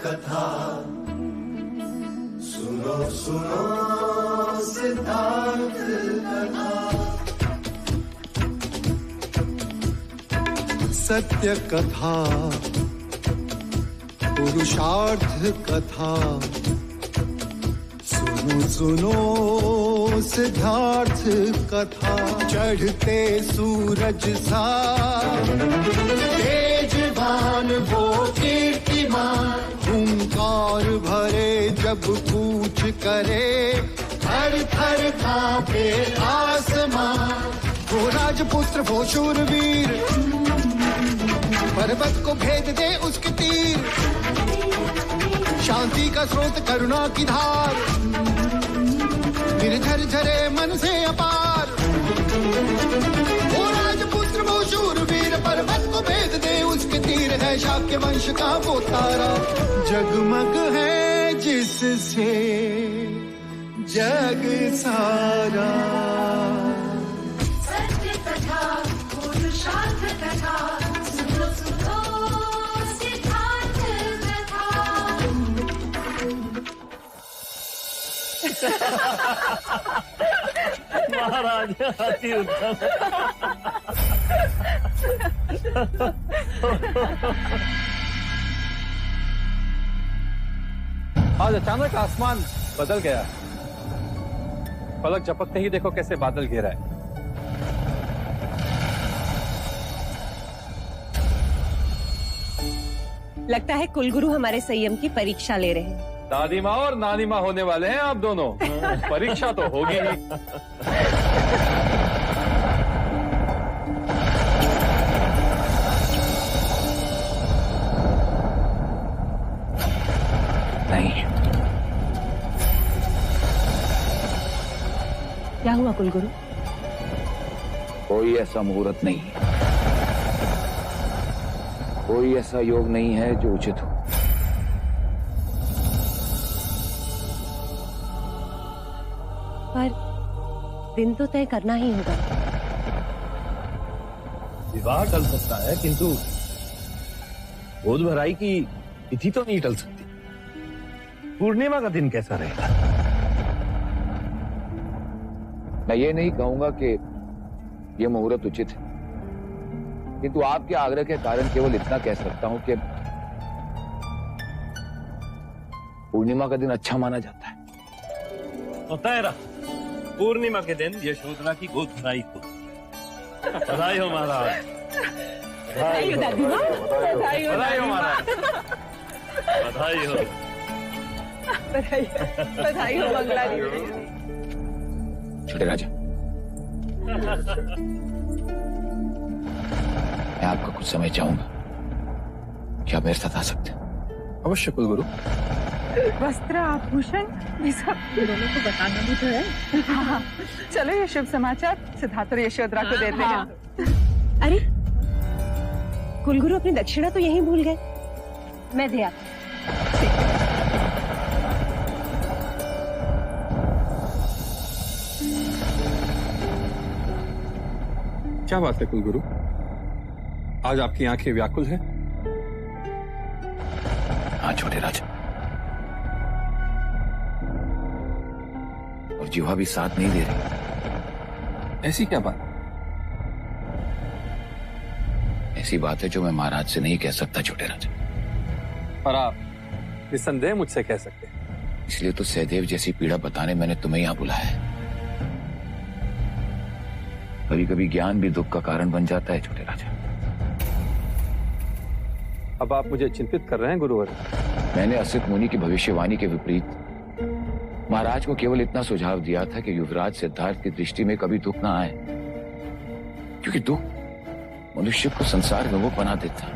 कथा सुनो सुनो सिद्धार्थ कथा। सत्य कथा पुरुषार्थ कथा सुनो सुनो सिद्धार्थ कथा। चढ़ते सूरज सा तेजवान वो कीर्तिमान, हुंकार भरे जब कूच करे थर थर कांपे आसमान। वो राजपुत्र वो शूरवीर, पर्वत को भेद दे उसके तीर, शांति का स्रोत करुणा की धार, निर्झर झरे मन से अपार। वो राजपुत्र वो शूरवीर, पर्वत को भेद दे उसके तीर, है शाक्य वंश का वो तारा, जगमग है जिससे जग सारा। सत्य कथा पुरुषार्थ कथा सुनो सुनो सिद्धार्थ कथा। महाराज अति उत्तम। आज अचानक आसमान बदल गया, पलक झपकते ही देखो कैसे बादल घेरा है। लगता है कुलगुरु हमारे संयम की परीक्षा ले रहे हैं। दादी माँ और नानी माँ होने वाले हैं आप दोनों। परीक्षा तो होगी ही। नहीं, क्या हुआ कुलगुरु? कोई ऐसा मुहूर्त नहीं, कोई ऐसा योग नहीं है जो उचित हो। पर दिन तो तय करना ही होगा। विवाह टल सकता है किंतु गोद भराई की तिथि तो नहीं टल सकती। पूर्णिमा का दिन कैसा रहेगा? मैं ये नहीं कहूंगा कि यह मुहूर्त उचित है, किंतु आपके आग्रह के कारण केवल इतना कह सकता हूं कि पूर्णिमा का दिन अच्छा माना जाता है। तो तय रहा, पूर्णिमा के दिन यशोधरा की गोद भराई हो। बधाई हो महाराज। बधाई हो दादी माँ। बधाई हो महाराज। बधाई हो। बधाई हो मंगला दी। छोटे राजा, मैं आपका कुछ समय चाहूंगा, क्या आप मेरे साथ आ सकते हैं? अवश्य कुलगुरु। वस्त्र आभूषण ये सब दोनों को बताना भी तो है। हाँ, चलो ये शुभ समाचार सिद्धार्थ और यशोधरा को देते हैं। अरे कुलगुरु अपनी दक्षिणा तो यहीं भूल गए, मैं दे आती। क्या बात है कुलगुरु, आज आपकी आंखें व्याकुल हैं? हाँ छोटे राजा, और जीवा भी साथ नहीं दे रही। ऐसी क्या बात? ऐसी बात है जो मैं महाराज से नहीं कह सकता छोटे राजा। पर आप निस्संदेह मुझसे कह सकते हैं। इसलिए तो सहदेव जैसी पीड़ा बताने मैंने तुम्हें यहां बुलाया है। कभी कभी ज्ञान भी दुख का कारण बन जाता है छोटे राजा। अब आप मुझे चिंतित कर रहे हैं गुरुवर। मैंने असित मुनि की भविष्यवाणी के विपरीत महाराज को केवल इतना सुझाव दिया था कि युवराज सिद्धार्थ की दृष्टि में कभी दुख ना आए, क्योंकि दुख मनुष्य को संसार में वो बना देता।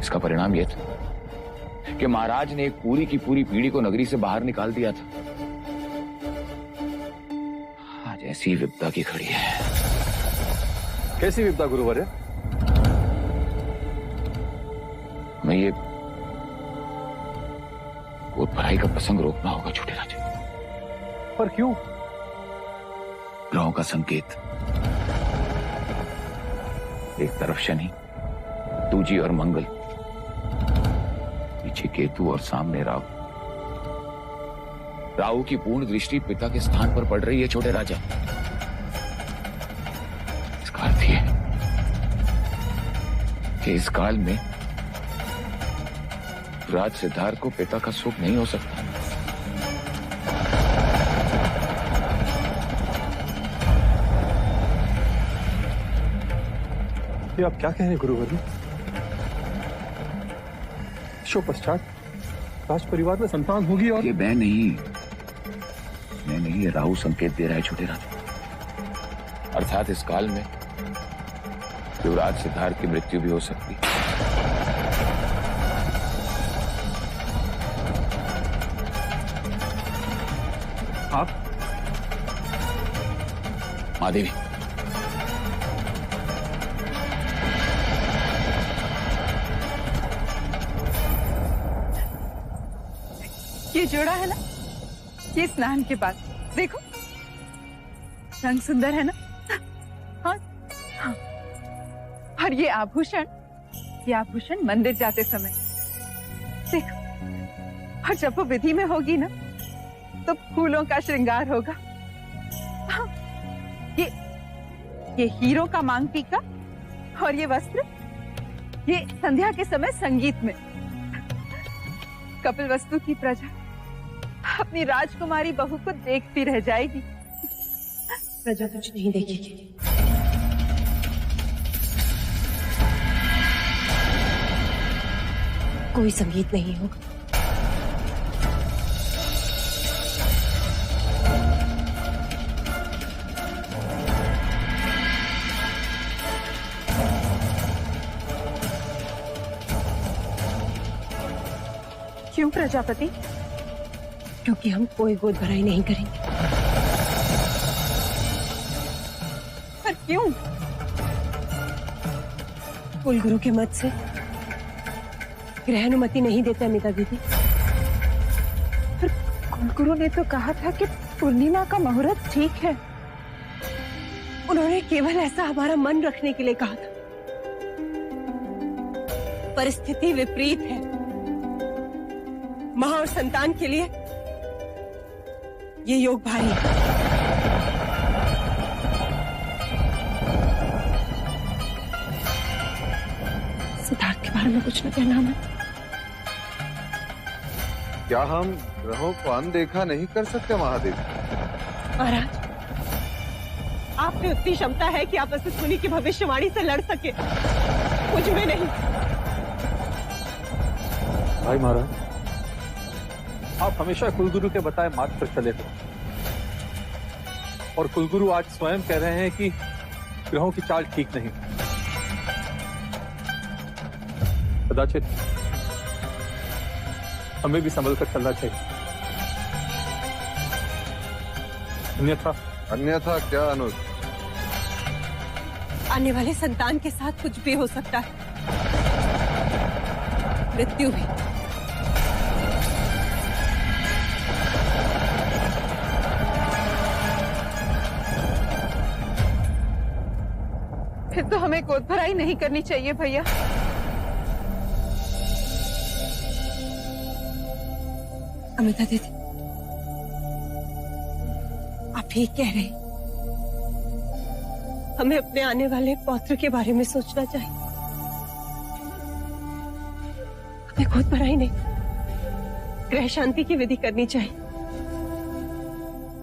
इसका परिणाम यह था कि महाराज ने एक पूरी की पूरी पीढ़ी को नगरी से बाहर निकाल दिया था। आज ऐसी विपदा की घड़ी है। कैसी विपदा गुरुवर? मैं ये गोद भराई का प्रसंग रोकना होगा छोटे राजा। पर क्यों? ग्रहों का संकेत, एक तरफ शनि, दूजी और मंगल, पीछे केतु और सामने राहु। राहु की पूर्ण दृष्टि पिता के स्थान पर पड़ रही है छोटे राजा। इसका अर्थ यह है कि इस काल में राज सिद्धार्थ को पिता का सुख नहीं हो सकता। ये आप क्या कह रहे हैं गुरुवर्य? शो पश्चात राज परिवार में संतान होगी और ये मैं नहीं, ये राहु संकेत दे रहा है छोटे राजा। अर्थात इस काल में युवराज सिद्धार्थ की मृत्यु भी हो सकती है। आप महादेवी, ये जोड़ा है ना, ये स्नान के बाद देखो रंग सुंदर है ना। हाँ, हाँ। और ये आभूषण मंदिर जाते समय देखो, और जब वो विधि में होगी ना तो फूलों का श्रृंगार होगा। हाँ, ये हीरो का मांग टीका और ये वस्त्र, ये संध्या के समय संगीत में कपिल वस्तु की प्रजा अपनी राजकुमारी बहू को देखती रह जाएगी। प्रजा कुछ नहीं देखेगी। कोई संगीत नहीं होगा। क्यों प्रजापति? क्योंकि हम कोई गोद भराई नहीं करेंगे। पर क्यों? कुलगुरु के मत से ग्रहानुमति नहीं देते अमिता दीदी। पर कुलगुरु ने तो कहा था कि पूर्णिमा का मुहूर्त ठीक है। उन्होंने केवल ऐसा हमारा मन रखने के लिए कहा था। परिस्थिति विपरीत है। मां और संतान के लिए ये योग भारी है। सिद्धार्थ के बारे में कुछ न कहना हमें। क्या हम ग्रहों को अनदेखा नहीं कर सकते महादेव? महाराज, आप में उतनी क्षमता है कि आप वशिष्ठ मुनि की भविष्यवाणी से लड़ सके, मुझ में नहीं। भाई महाराज, आप हमेशा कुलगुरु के बताए मार्ग पर चले हो, और कुलगुरु आज स्वयं कह रहे हैं कि ग्रहों की चाल ठीक नहीं। कदाचित हमें भी संभल कर चलना चाहिए, अन्यथा क्या अनुज? आने वाले संतान के साथ कुछ भी हो सकता है, मृत्यु भी। फिर तो हमें गोद भराई नहीं करनी चाहिए भैया। अमिता दीदी, आप ठीक कह रहे हैं। हमें अपने आने वाले पौत्र के बारे में सोचना चाहिए। हमें गोद भराई नहीं, ग्रह शांति की विधि करनी चाहिए।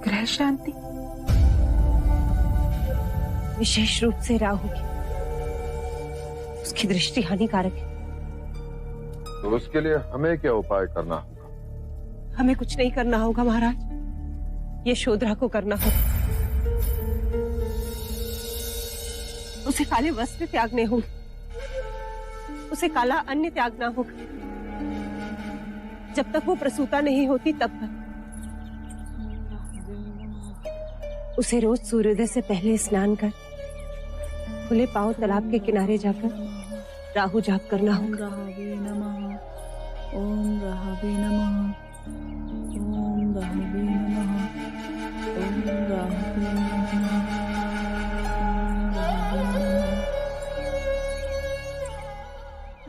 ग्रह शांति? विशेष रूप से राहु की, उसकी दृष्टि हानिकारक है। तो उसके लिए हमें क्या उपाय करना होगा? हमें कुछ नहीं करना होगा महाराज, ये शोधरा को करना होगा। उसे काले वस्त्र त्यागने होंगे, उसे काला अन्न त्यागना होगा। जब तक वो प्रसूता नहीं होती तब तक उसे रोज सूर्योदय से पहले स्नान कर खुले पांव तालाब के किनारे जाकर राहु जाप करना होगा। ओम राहवे नमः, ओम राहवे नमः, ओम राहवे नमः, ओम राहवे नमः।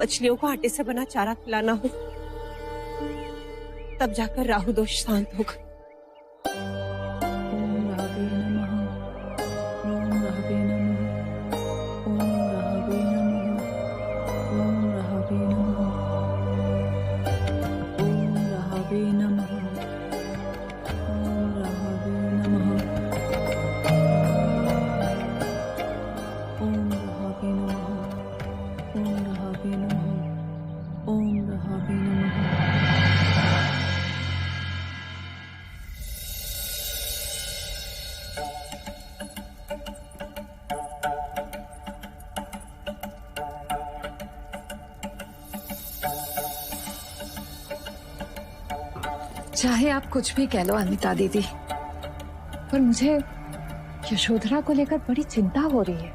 मछलियों को आटे से बना चारा खिलाना हो, तब जाकर राहु दोष शांत होगा। ओम राहवे नमः। ओम राहवे नमः। ओम राहवे नमः। ओम राहवे नमः। ओम राहवे नमः। ओम राहवे नमः। ओम राहवे नमः। ओम राहवे नमः। ओम राहवे नमः। चाहे आप कुछ भी कह लो अमिता दीदी, पर मुझे यशोधरा को लेकर बड़ी चिंता हो रही है।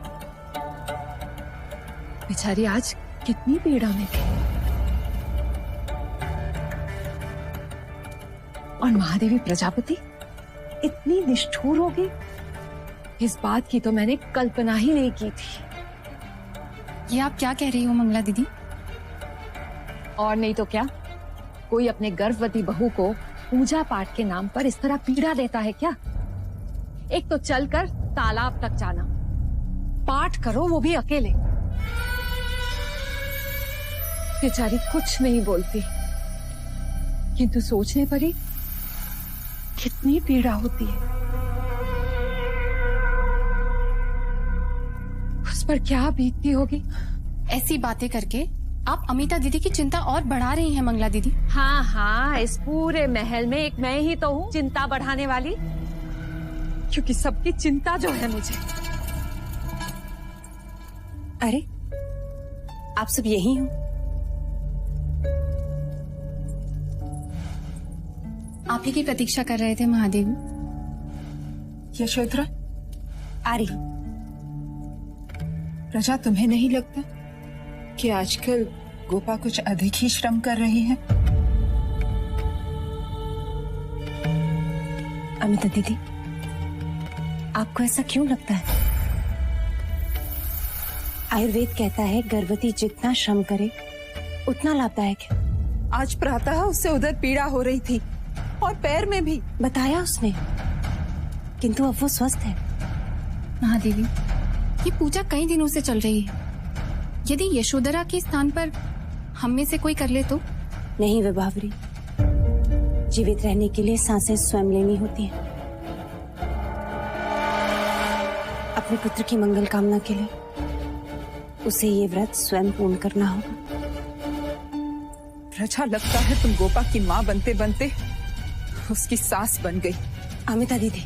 बेचारी आज कितनी पीड़ा में थी, और महादेवी प्रजापति इतनी निष्ठुर हो गई, इस बात की तो मैंने कल्पना ही नहीं की थी। ये आप क्या कह रही हो मंगला दीदी? और नहीं तो क्या, कोई अपने गर्भवती बहू को पूजा पाठ के नाम पर इस तरह पीड़ा देता है क्या? एक तो चलकर तालाब तक जाना, पाठ करो वो भी अकेले। बेचारी कुछ नहीं बोलती, किंतु सोचने पर ही कितनी पीड़ा होती है। उस पर क्या बीतती होगी। ऐसी बातें करके आप अमिता दीदी की चिंता और बढ़ा रही हैं मंगला दीदी। हाँ हाँ, इस पूरे महल में एक मैं ही तो हूँ चिंता बढ़ाने वाली, क्योंकि सबकी चिंता जो है मुझे। अरे आप सब यही हो? आप ही की प्रतीक्षा कर रहे थे महादेवी। यशोधरा, आ रही। प्रजा, तुम्हें नहीं लगता कि आजकल गोपा कुछ अधिक ही श्रम कर रही है? अमिता दीदी, आपको ऐसा क्यों लगता है? आयुर्वेद कहता है गर्भवती जितना श्रम करे उतना लाभदायक है। आज प्रातः उससे उधर पीड़ा हो रही थी और पैर में भी। बताया उसने, किंतु अब वो स्वस्थ है। महादेवी, ये पूजा कई दिनों से चल रही है। यदि यशोधरा के स्थान पर हम में से कोई कर ले तो? नहीं विभावरी, जीवित रहने के लिए सांसें स्वयं लेनी होती हैं। अपने पुत्र की मंगल कामना के लिए उसे ये व्रत स्वयं पूर्ण करना होगा। प्रजा, लगता है तुम गोपा की माँ बनते बनते उसकी सास बन गई। अमिता दीदी,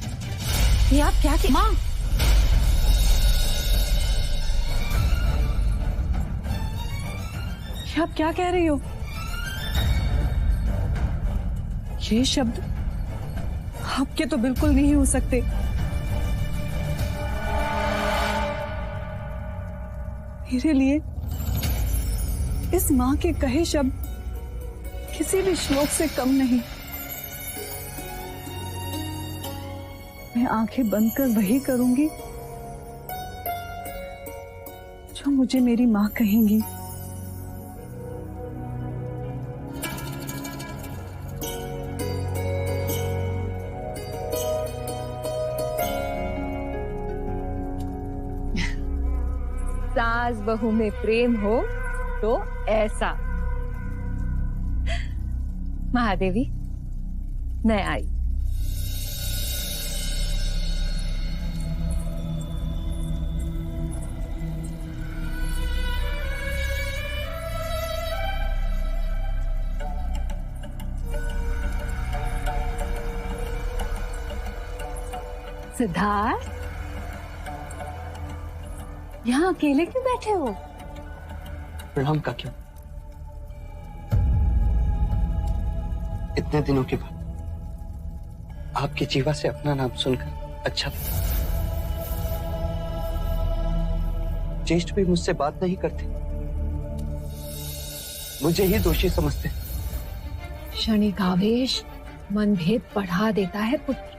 ये आप क्या माँ, ये आप क्या कह रही हो? ये शब्द आपके तो बिल्कुल नहीं हो सकते। मेरे लिए इस माँ के कहे शब्द किसी भी श्लोक से कम नहीं। मैं आंखें बंद कर वही करूंगी जो मुझे मेरी माँ कहेंगी। सास बहू में प्रेम हो तो ऐसा। महादेवी, मैं आई। सिद्धार्थ, यहाँ अकेले क्यों बैठे हो? प्रणाम काकी। इतने दिनों के बाद आपकी जीवा से अपना नाम सुनकर अच्छा लगा। ज्येष्ठ भी मुझसे बात नहीं करते, मुझे ही दोषी समझते। क्षणिक आवेश मनभेद बढ़ा देता है पुत्र,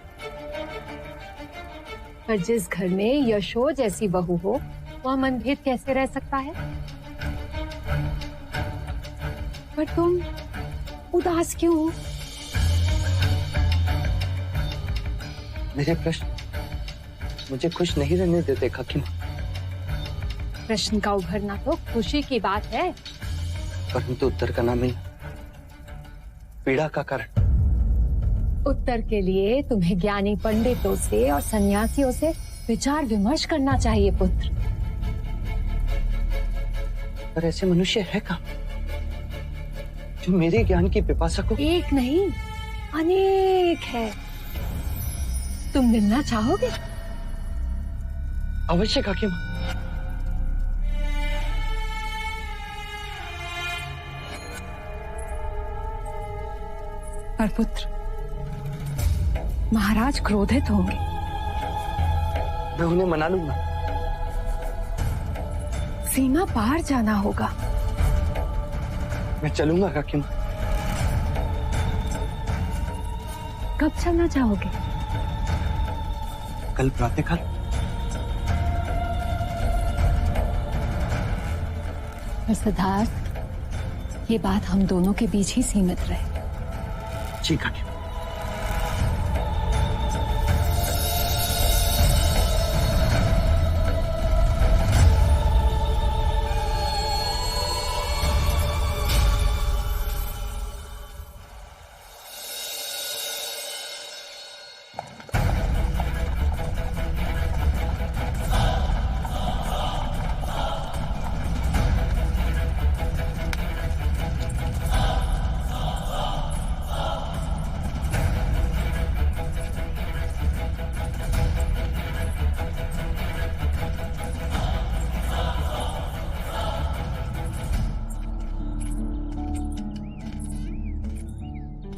पर जिस घर में यशो जैसी बहू हो वह मनभेद कैसे रह सकता है? पर तुम उदास क्यों हो? मेरे प्रश्न मुझे खुश नहीं रहने देते काकी माँ। प्रश्न का उभरना तो खुशी की बात है, परंतु उत्तर का नाम ही पीड़ा का कारण। उत्तर के लिए तुम्हें ज्ञानी पंडितों से और सन्यासियों से विचार विमर्श करना चाहिए पुत्र। पर ऐसे मनुष्य है कहाँ जो मेरे ज्ञान की पिपासा को। एक नहीं अनेक है। तुम मिलना चाहोगे? अवश्य काकी माँ। पर पुत्र, महाराज क्रोधित होंगे। मैं उन्हें मना लूंगा। सीमा पार जाना होगा। मैं चलूंगा काकी माँ। कब चलना चाहोगे? कल प्रातःकाल। पर सिद्धार्थ, ये बात हम दोनों के बीच ही सीमित रहे। जी काकी माँ।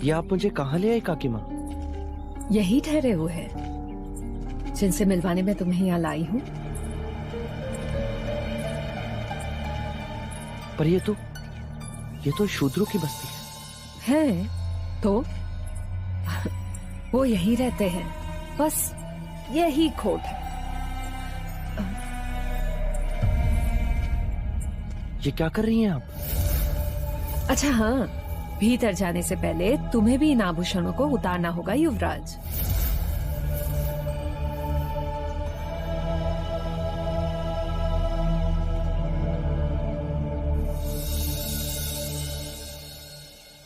ये आप मुझे कहाँ ले आए काकी माँ? यही ठहरे हुए हैं जिनसे मिलवाने में तुम्हें यहाँ लाई हूँ। पर ये तो शूद्रों की बस्ती है तो वो यहीं रहते हैं, बस यही खोट है। ये क्या कर रही हैं आप? अच्छा हाँ, भीतर जाने से पहले तुम्हें भी इन आभूषणों को उतारना होगा युवराज।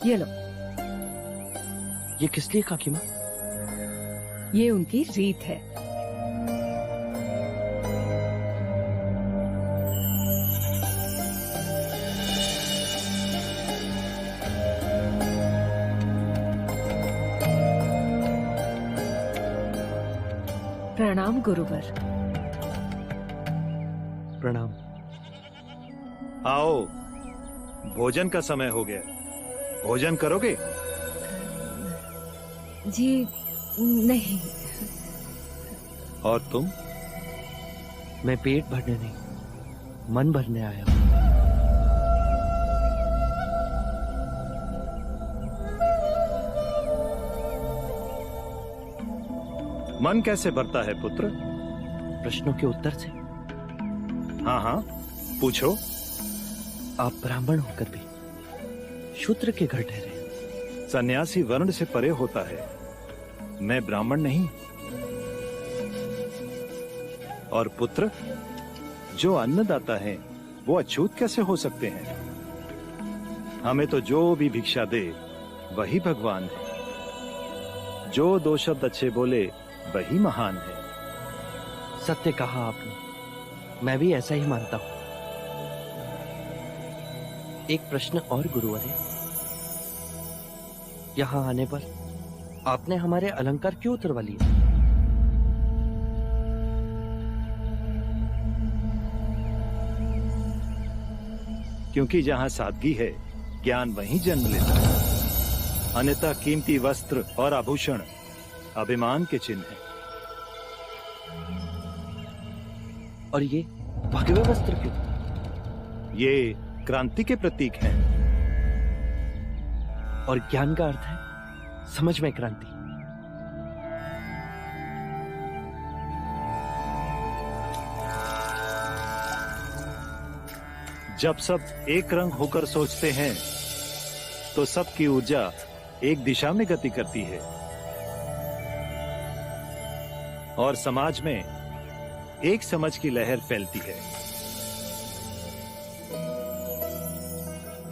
ये लो। ये किस लिए काकी माँ? ये उनकी रीत है। प्रणाम गुरुवर। प्रणाम। आओ, भोजन का समय हो गया। भोजन करोगे? जी नहीं। और तुम? मैं पेट भरने नहीं, मन भरने आया हूं। मन कैसे भरता है पुत्र? प्रश्नों के उत्तर से। हाँ हाँ, पूछो। आप ब्राह्मण होकर भी शूद्र के घर ठहरे। सन्यासी वर्ण से परे होता है, मैं ब्राह्मण नहीं। और पुत्र, जो अन्नदाता है वो अछूत कैसे हो सकते हैं? हमें तो जो भी भिक्षा दे वही भगवान है। जो दो शब्द अच्छे बोले वही महान है। सत्य कहा आपने, मैं भी ऐसा ही मानता हूं। एक प्रश्न और गुरुवर्य, यहां आने पर आपने हमारे अलंकार क्यों उतरवा लिए? क्योंकि जहां सादगी है, ज्ञान वहीं जन्म लेता है। अन्यथा कीमती वस्त्र और आभूषण अभिमान के चिन्ह हैं। और ये भगवे वस्त्र क्यों? ये क्रांति के प्रतीक हैं। और ज्ञान का अर्थ है समझ में क्रांति। जब सब एक रंग होकर सोचते हैं तो सबकी ऊर्जा एक दिशा में गति करती है। और समाज में एक समझ की लहर फैलती है।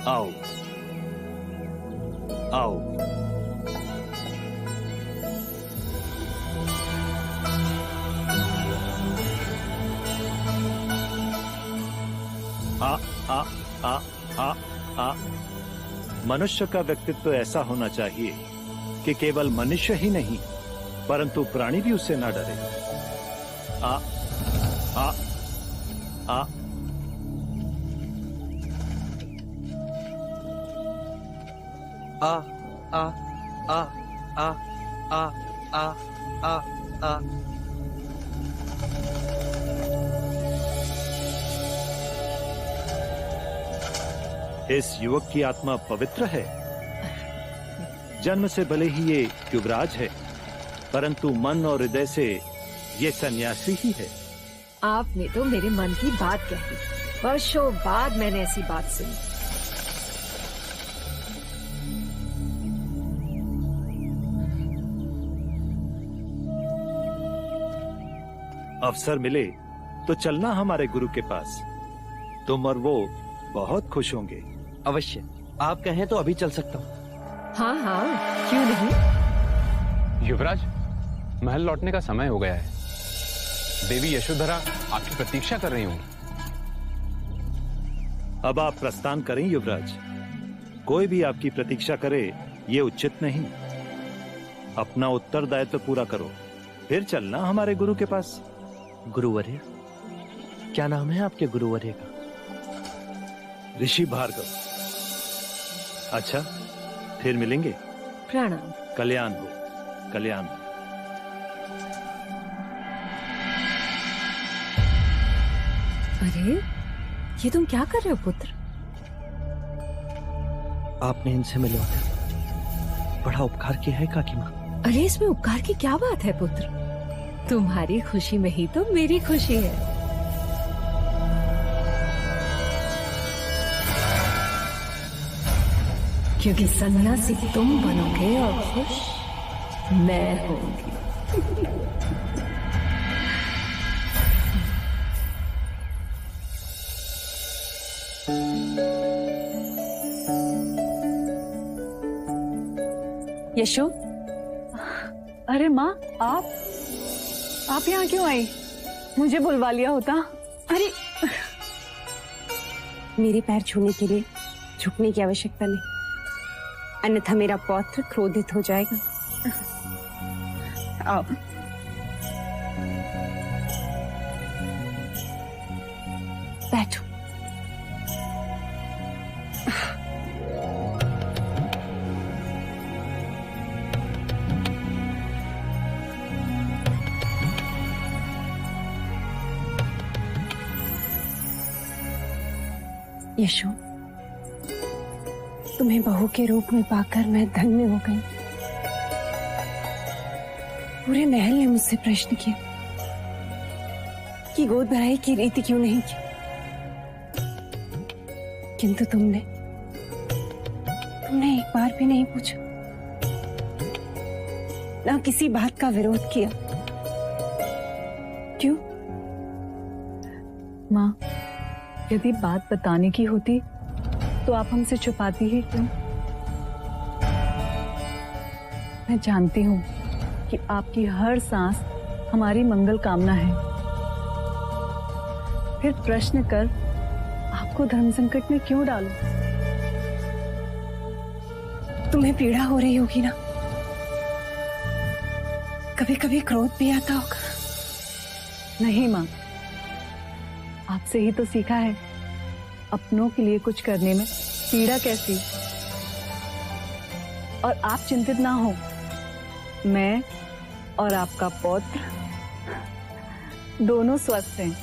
आओ आओ। आ आ आ आ आ। मनुष्य का व्यक्तित्व ऐसा होना चाहिए कि केवल मनुष्य ही नहीं परंतु प्राणी भी उससे ना डरे। आ आ आ। आ आ आ आ आ आ आ आ। इस युवक की आत्मा पवित्र है। जन्म से भले ही ये युवराज है परंतु मन और हृदय से ये सन्यासी ही है। आपने तो मेरे मन की बात कह दी। वर्षों बाद मैंने ऐसी बात सुनी। अवसर मिले तो चलना हमारे गुरु के पास। तुम और वो बहुत खुश होंगे। अवश्य, आप कहें तो अभी चल सकता हूँ। हाँ हाँ, क्यों नहीं। युवराज, महल लौटने का समय हो गया है। देवी यशोधरा आपकी प्रतीक्षा कर रही होंगी। अब आप प्रस्थान करें युवराज। कोई भी आपकी प्रतीक्षा करे ये उचित नहीं। अपना उत्तरदायित्व पूरा करो, फिर चलना हमारे गुरु के पास। गुरुवर्य, क्या नाम है आपके गुरुवर्य का? ऋषि भार्गव। अच्छा, फिर मिलेंगे। प्रणाम। कल्याण हो, कल्याण हो। अरे, ये तुम क्या कर रहे हो पुत्र? आपने इनसे मिलवाकर बड़ा उपकार किया है काकी माँ। अरे, इसमें उपकार की क्या बात है पुत्र? तुम्हारी खुशी में ही तो मेरी खुशी है। क्योंकि सन्यासी तुम बनोगे और खुश मैं होंगी। यशो, अरे माँ, आप यहाँ क्यों आई? मुझे बुलवा लिया होता। अरे, मेरे पैर छूने के लिए झुकने की आवश्यकता नहीं, अन्यथा मेरा पौत्र क्रोधित हो जाएगा। आओ। बैठो। यशो, तुम्हें बहू के रूप में पाकर मैं धन्य हो गई। पूरे महल ने मुझसे प्रश्न किया कि गोद भराई की रीति क्यों नहीं की, किंतु तुमने एक बार भी नहीं पूछा, ना किसी बात का विरोध किया। क्यों? माँ, यदि बात बताने की होती तो आप हमसे छुपाती ही क्यों? मैं जानती हूँ कि आपकी हर सांस हमारी मंगल कामना है। फिर प्रश्न कर आपको धर्म संकट में क्यों डालूं? तुम्हें पीड़ा हो रही होगी ना, कभी कभी क्रोध भी आता होगा। नहीं माँ, आपसे ही तो सीखा है अपनों के लिए कुछ करने में पीड़ा कैसी। और आप चिंतित ना हो, मैं और आपका पौत्र दोनों स्वस्थ हैं।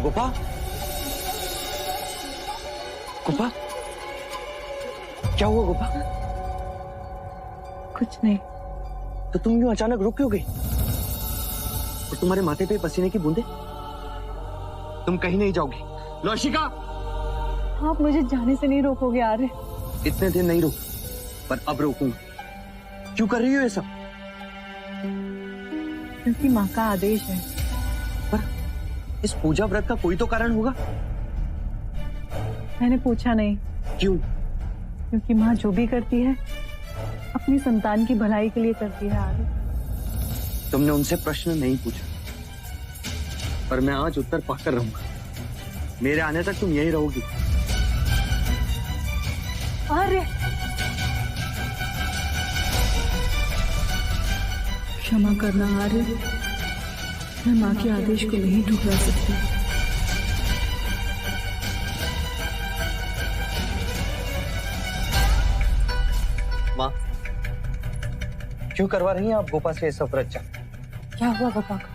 गोपा, गोपा, क्या हुआ गोपा? कुछ नहीं। तो तुम यूं अचानक रुक क्यों गई? और तुम्हारे माथे पे पसीने की बूंदे? तुम कहीं नहीं जाओगी। लौशिका, आप मुझे जाने से नहीं रोकोगे आर्य? इतने दिन नहीं रोक, पर अब रोकूंगा। क्यों कर रही हो ये सब? क्योंकि माँ का आदेश है। पर इस पूजा व्रत का कोई तो कारण होगा। मैंने पूछा नहीं। क्यों? क्योंकि माँ जो भी करती है अपनी संतान की भलाई के लिए करती है आर्य। तुमने उनसे प्रश्न नहीं पूछा, पर मैं आज उत्तर पाकर रहूंगा। मेरे आने तक तुम यही रहोगी। आर्य, क्षमा करना आर्य, मैं माँ के आदेश को नहीं ठुकरा सकती। माँ, क्यों करवा रही हैं आप गोपा से ये सब व्रत? क्या हुआ गोपा को?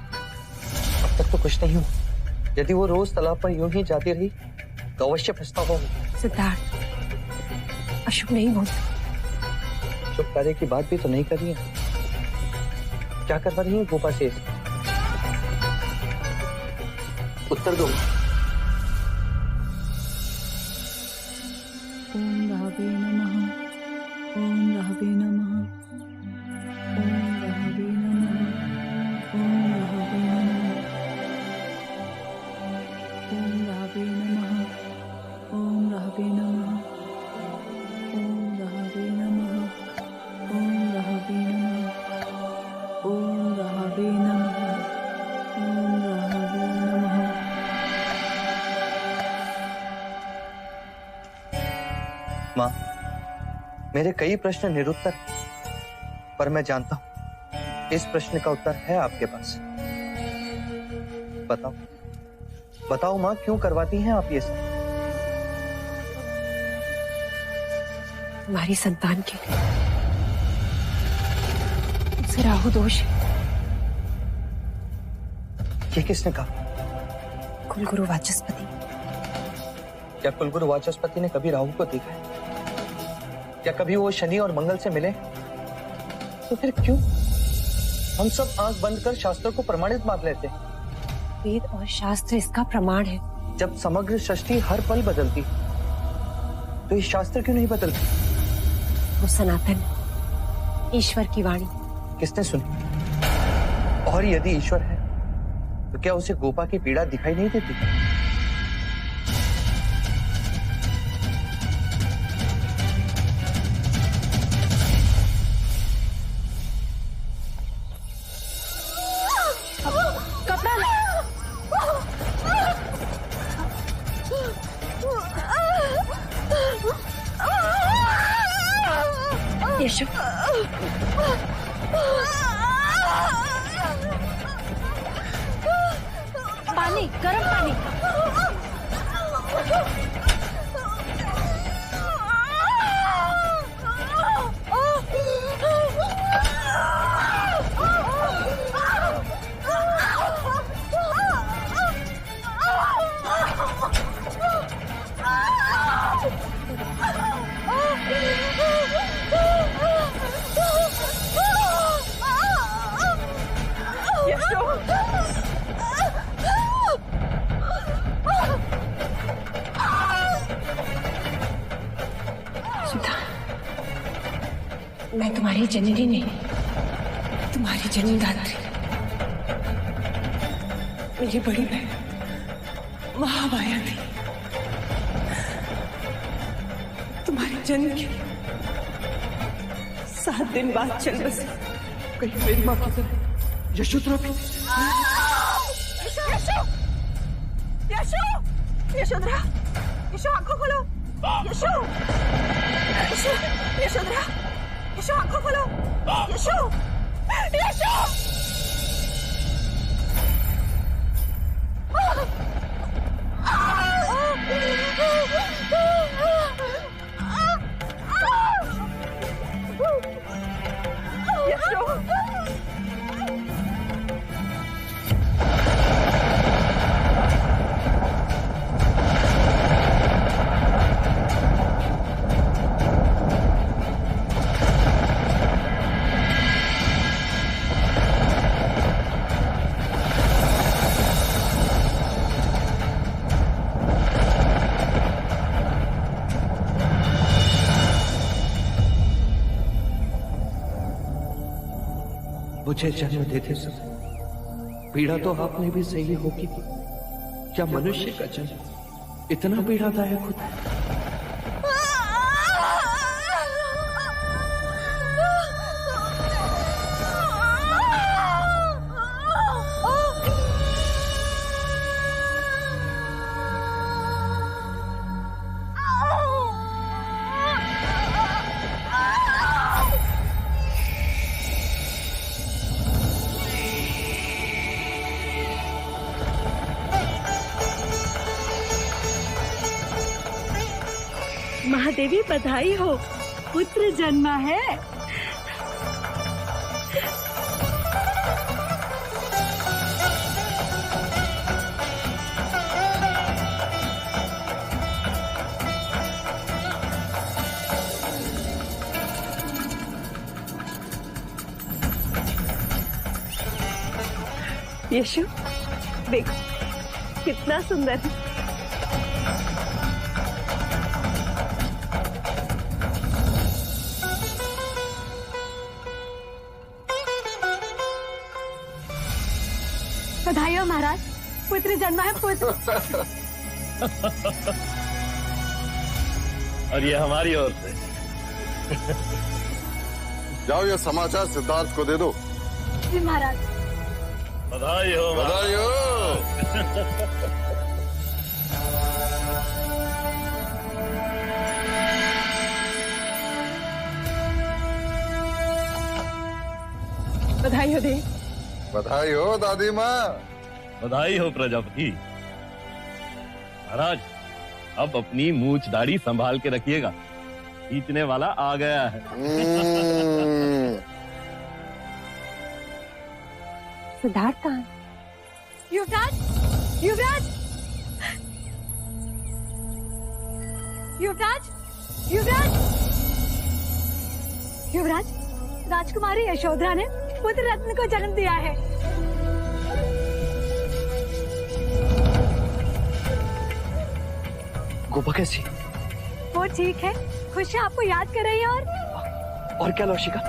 अब तक तो कुछ नहीं हुआ। यदि वो रोज तालाब पर यूं ही जाती रही तो अवश्य पछतावा होगा। सिद्धार्थ, अशुभ नहीं बोलते। शुभ कार्य की बात भी तो नहीं कर रही है। क्या करवा रही है गोपा से? उत्तर दो। ओम राहवे नमः, ओम राहवे नमः, ओम राहवे नमः, ओम राहवे नमः, ओम राहवे नमः, ओम राहवे नमः, ओम राहवे नमः, ओम राहवे नमः, ओम राहवे नमः, ओम राहवे नमः। माँ, मेरे कई प्रश्न निरुत्तर, पर मैं जानता हूं इस प्रश्न का उत्तर है आपके पास। बताओ, बताओ माँ, क्यों करवाती हैं आप ये सब? हमारी संतान के लिए। उसे राहु दोष है। ये किसने कहा? कुलगुरु वाचस्पति। क्या कुलगुरु वाचस्पति ने कभी राहु को देखा है? क्या कभी वो शनि और मंगल से मिले? तो फिर क्यों हम सब आंख बंद कर शास्त्रों को प्रमाणित मान लेते हैं? वेद और शास्त्र इसका प्रमाण है। जब समग्र सृष्टि हर पल बदलती तो ये शास्त्र क्यों नहीं बदलते? वो सनातन ईश्वर की वाणी। किसने सुनी? और यदि ईश्वर है तो क्या उसे गोपा की पीड़ा दिखाई नहीं देती? कपड़ा ला। यशु, पानी, गर्म पानी। मैं तुम्हारी जननी नहीं, तुम्हारी जन्मदात्री। मेरी बड़ी बहन महामाया थी। तुम्हारे जन्म के 7 दिन बाद चल बसे। कहीं मेरी माँ की तरह यशोधरा भी? यशो, यशो, यशोधरा, यशो आंखों खोलो। यशो, यशो, यशोधरा, यशो आंखों खोलो। यशो, यशो। मुझे जन्म देते समय पीड़ा तो आपने भी सही होगी। क्या मनुष्य का जन्म इतना पीड़ादायक होता है? महादेवी बधाई हो, पुत्र जन्मा है। यशु देखो कितना सुंदर है। बधाई हो महाराज, पुत्र जन्मा है, पुत्र। और ये हमारी ओर से। जाओ ये समाचार सिद्धार्थ को दे दो। जी महाराज। बधाई हो, बधाई हो। बधाई हो दे। बधाई हो दादी माँ। बधाई हो प्रजापति। महाराज अब अपनी मूछ दाढ़ी संभाल के रखिएगा, खींचने वाला आ गया है। सिद्धार्थ कहाँ है? युवराज, युवराज, युवराज, युवराज, युवराज, राजकुमारी यशोधरा ने पुत्र रत्न को जन्म दिया है। गोपा कैसी? वो ठीक है, खुशी आपको याद कर रही है। और क्या लौशिका?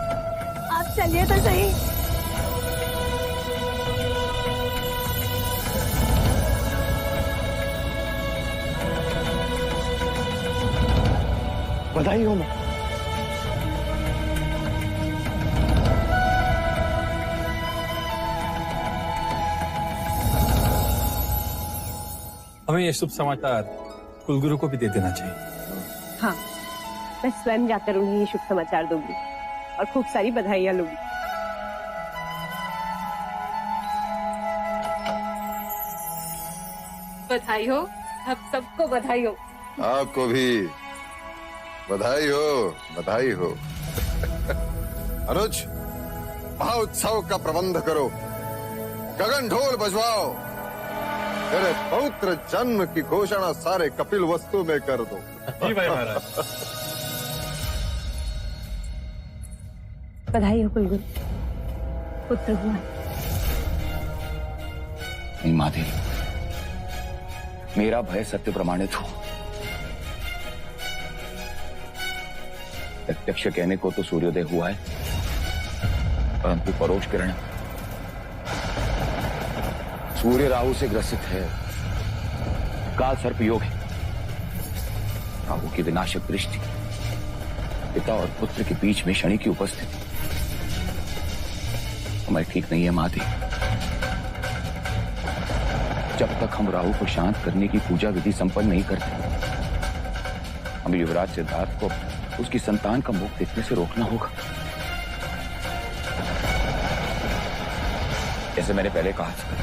आप चलिए तो सही। बधाई हो मां। हमें ये शुभ समाचार कुलगुरु को भी दे देना चाहिए। हाँ, मैं स्वयं जाकर उन्हें ये शुभ समाचार दूंगी और खूब सारी बधाइयां लूंगी। बधाई हो, आप सबको बधाई हो। आपको भी बधाई हो, बधाई हो। अनुज, महोत्सव का प्रबंध करो, गगन ढोल बजवाओ, तेरे पौत्र जन्म की घोषणा सारे कपिल वस्तु में कर दो। जी भाई महाराज। बधाई हो कुलगुरु, पुत्र हुआ। नहीं माधे, मेरा भय सत्य प्रमाणित हो। प्रत्यक्ष कहने को तो सूर्योदय हुआ है, परंतु परोक्ष किरण सूर्य राहु से ग्रसित है। काल सर्प योग है। राहु की विनाशक दृष्टि, पिता और पुत्र के बीच में शनि की उपस्थिति, समय ठीक नहीं है माधे। जब तक हम राहु को शांत करने की पूजा विधि संपन्न नहीं करते, हमें युवराज सिद्धार्थ को उसकी संतान का मुख देखने से रोकना होगा। जैसे मैंने पहले कहा था,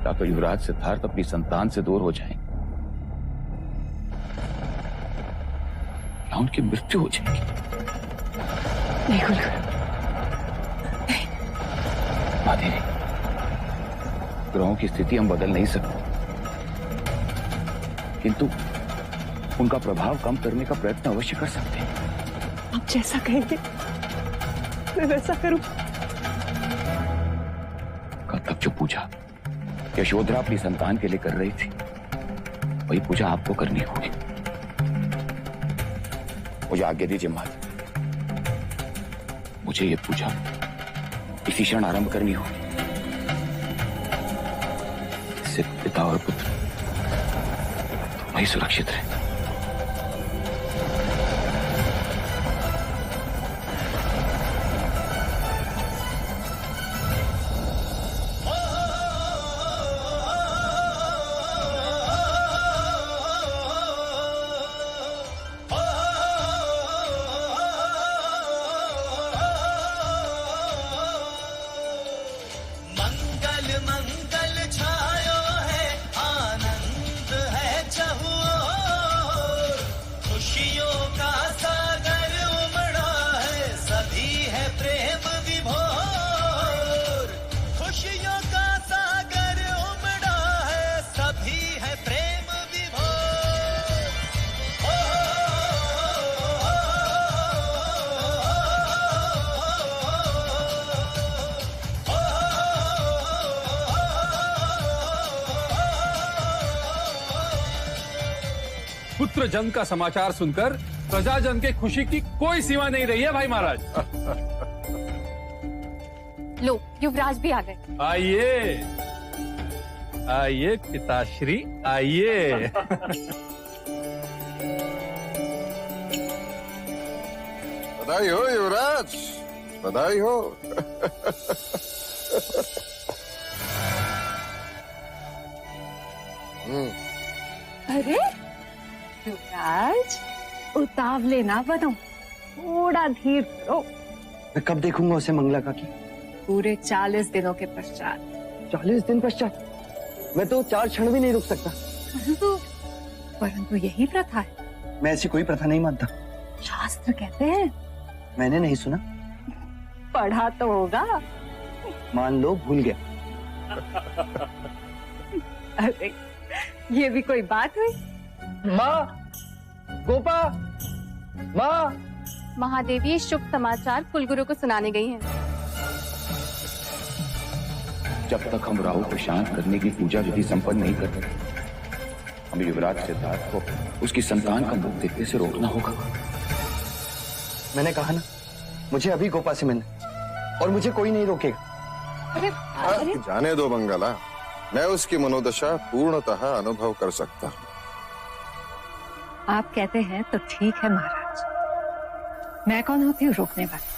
या तो युवराज सिद्धार्थ अपनी संतान से दूर हो जाएं, या उनकी मृत्यु हो जाएगी। नहीं कुलगुरु, माधे, ग्रहों की स्थिति हम बदल नहीं सकते, किंतु उनका प्रभाव कम करने का प्रयत्न अवश्य कर सकते हैं। आप जैसा कहेंगे मैं वैसा करूं। कल तक जो पूजा यशोधरा अपनी संतान के लिए कर रही थी, वही पूजा आपको करनी होगी। मुझे आज्ञा दीजिए माता, मुझे ये पूजा इसी क्षण आरंभ करनी हो, इससे पिता और पुत्र वही सुरक्षित रहे। पुत्र जन का समाचार सुनकर प्रजाजन के खुशी की कोई सीमा नहीं रही है भाई महाराज। लो, युवराज भी आ गए। आइए आइए पिताश्री, आइए। बधाई हो युवराज, बधाई हो। अरे युवराज, उतावले ना बनो, थोड़ा धीर करो। मैं कब देखूंगा उसे मंगला काकी? पूरे 40 दिनों के पश्चात। 40 दिन पश्चात? मैं तो 4 क्षण भी नहीं रुक सकता। परंतु यही प्रथा है। मैं ऐसी कोई प्रथा नहीं मानता। शास्त्र कहते हैं। मैंने नहीं सुना। पढ़ा तो होगा। मान लो भूल गया। अरे ये भी कोई बात हुई? माँ, गोपा, माँ। महादेवी शुभ समाचार कुलगुरु को सुनाने गई हैं। जब तक हम राहु को शांत करने की पूजा विधि संपन्न नहीं करते, हमें युवराज सिद्धार्थ को उसकी संतान का मुख देखने से रोकना होगा। मैंने कहा ना, मुझे अभी गोपा से मिलना, और मुझे कोई नहीं रोकेगा। अरे जाने दो मंगला, मैं उसकी मनोदशा पूर्णतः अनुभव कर सकता हूँ। आप कहते हैं तो ठीक है महाराज, मैं कौन होती हूँ रोकने वाली?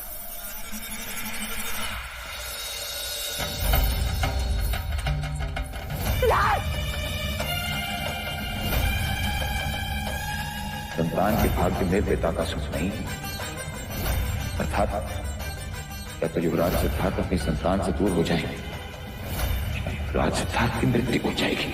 संतान के भाग्य में पिता का सुख नहीं, अर्थात या तो युवराज सिद्धार्थ अपनी संतान से दूर हो जाएंगे, युवराज सिद्धार्थ की मृत्यु हो जाएगी।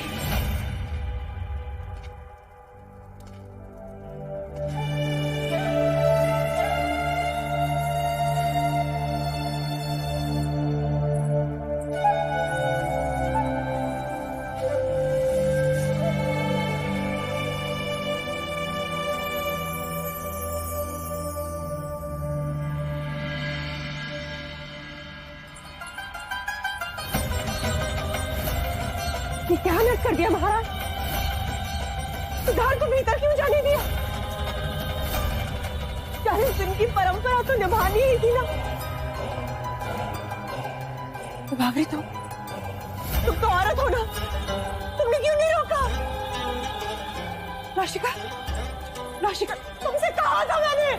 ये क्या नट कर दिया महाराज? सिद्धार्थ को भीतर क्यों जाने दिया? 40 दिन की परंपरा तो निभानी ही थी ना। बाबरी तुम तो औरत हो ना, तुमने क्यों नहीं रोका? राशिका, राशिका, तुमसे कहा था मैंने।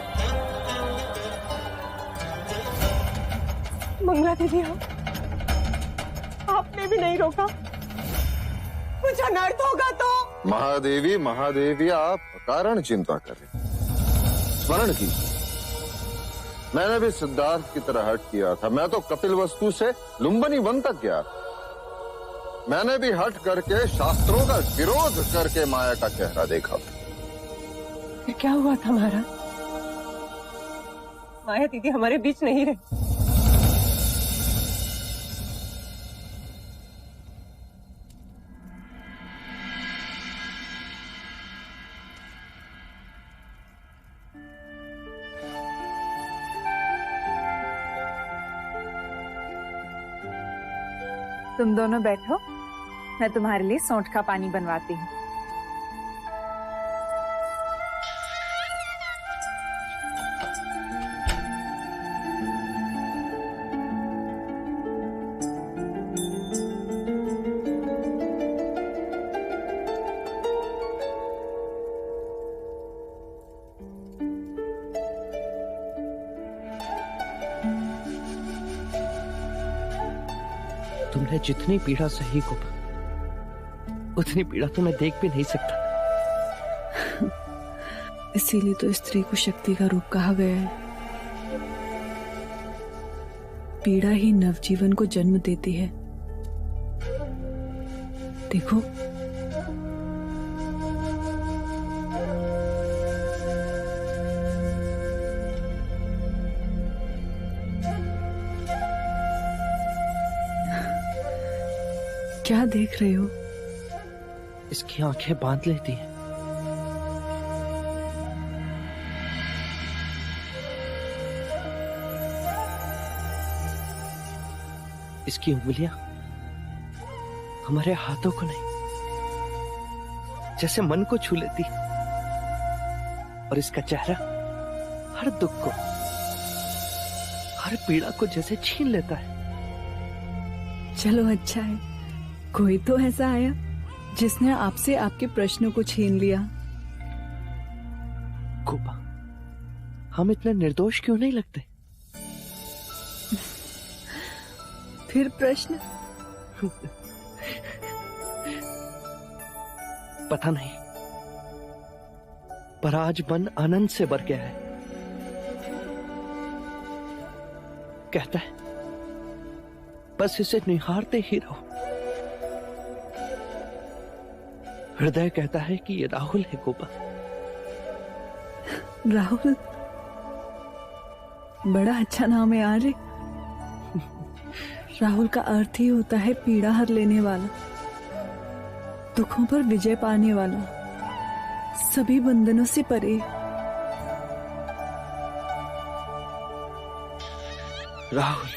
मंगला दीदी, आपने भी नहीं रोका, कुछ अनर्थ होगा तो। महादेवी, महादेवी, आप कारण चिंता करें। स्मरण की, मैंने भी सिद्धार्थ की तरह हट किया था। मैं तो कपिल वस्तु से लुम्बिनी वन तक गया। मैंने भी हट करके शास्त्रों का विरोध करके माया का चेहरा देखा। फिर क्या हुआ था महाराज? माया दीदी हमारे बीच नहीं रहे। तुम दोनों बैठो, मैं तुम्हारे लिए सौंठ का पानी बनवाती हूँ। मैंने जितनी पीड़ा सही को उतनी पीड़ा तो मैं देख भी नहीं सकता। इसीलिए तो स्त्री को शक्ति का रूप कहा गया है। पीड़ा ही नवजीवन को जन्म देती है। देखो, क्या देख रहे हो? इसकी आंखें बांध लेती हैं। इसकी उंगलियां हमारे हाथों को नहीं, जैसे मन को छू लेती, और इसका चेहरा हर दुख को, हर पीड़ा को जैसे छीन लेता है। चलो अच्छा है, कोई तो ऐसा आया जिसने आपसे आपके प्रश्नों को छीन लिया। कोपा, हम इतने निर्दोष क्यों नहीं लगते? फिर प्रश्न? पता नहीं, पर आज मन आनंद से भर गया है। कहता है बस इसे निहारते ही रहो। हृदय कहता है कि ये राहुल है कोपा। राहुल? बड़ा अच्छा नाम है आर्य। राहुल का अर्थ ही होता है पीड़ा हर लेने वाला, दुखों पर विजय पाने वाला, सभी बंधनों से परे। राहुल,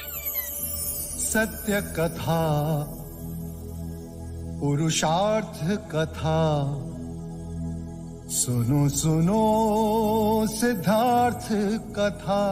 सत्य कथा, पुरुषार्थ कथा, सुनो सुनो सिद्धार्थ कथा।